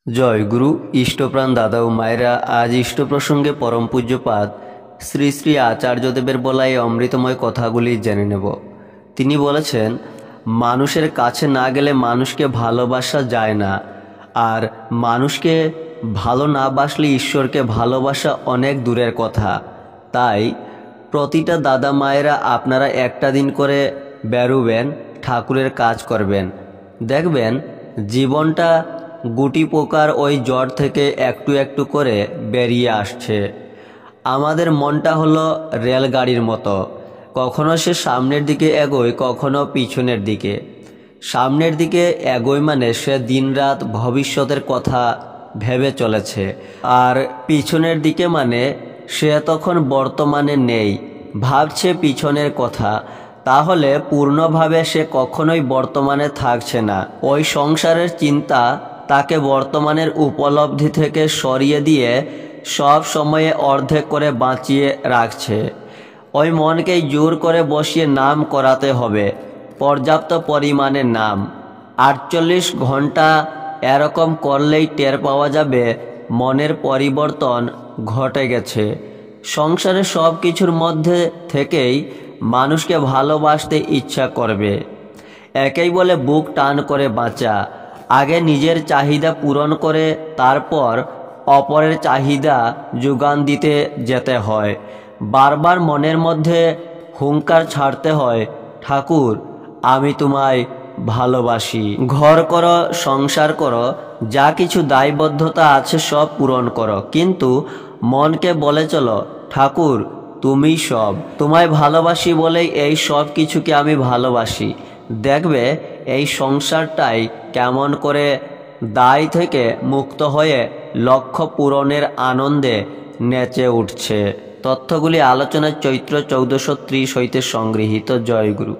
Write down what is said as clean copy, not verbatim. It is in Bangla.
জয় গুরু ইষ্টপ্রাণ দাদা ও মায়েরা। আজ ইষ্ট প্রসঙ্গে পরম পূজ্যপাদ শ্রী শ্রী আচার্যদেবের বলা এই অমৃতময় কথাগুলি জেনে নেব। তিনি বলেছেন, মানুষের কাছে না গেলে মানুষকে ভালোবাসা যায় না, আর মানুষকে ভালো না বাসলে ঈশ্বরকে ভালোবাসা অনেক দূরের কথা। তাই প্রতিটা দাদা মায়েরা আপনারা একটা দিন করে বেরোবেন, ঠাকুরের কাজ করবেন, দেখবেন জীবনটা গুটি পোকার ওই জ্বর থেকে একটু একটু করে বেরিয়ে আসছে। আমাদের মনটা হলো রেলগাড়ির মতো, কখনো সে সামনের দিকে এগোয়, কখনো পিছনের দিকে। সামনের দিকে এগোয় মানে সে দিনরাত ভবিষ্যতের কথা ভেবে চলেছে, আর পিছনের দিকে মানে সে তখন বর্তমানে নেই, ভাবছে পিছনের কথা। তাহলে পূর্ণভাবে সে কখনোই বর্তমানে থাকছে না। ওই সংসারের চিন্তা তাকে বর্তমানের উপলব্ধি থেকে সরিয়ে দিয়ে সব সময়ে অর্ধেক করে বাঁচিয়ে রাখছে। ওই মনকেই জোর করে বসিয়ে নাম করাতে হবে, পর্যাপ্ত পরিমাণে নাম। 48 ঘন্টা এরকম করলেই টের পাওয়া যাবে মনের পরিবর্তন ঘটে গেছে। সংসারে সব কিছুর মধ্যে থেকেই মানুষকে ভালোবাসতে ইচ্ছা করবে। একেই বলে বুক টান করে বাঁচা। আগে নিজের চাহিদা পূরণ করে তারপর অপরের চাহিদা যোগান দিতে যেতে হয়। বারবার মনের মধ্যে হুঙ্কার ছাড়তে হয়, ঠাকুর আমি তোমায় ভালোবাসি। ঘর করো, সংসার করো, যা কিছু দায়বদ্ধতা আছে সব পূরণ করো, কিন্তু মনকে বলে চলো, ঠাকুর তুমি সব, তোমায় ভালোবাসি বলেই এই সব কিছুকে আমি ভালোবাসি। দেখবে এই সংসারটাই কেমন করে দায় থেকে মুক্ত হয়ে লক্ষ্য পূরণের আনন্দে নেচে উঠছে। তথ্যগুলি আলোচনায় চৈত্র 1430 হইতে সংগৃহীত। জয় গুরু।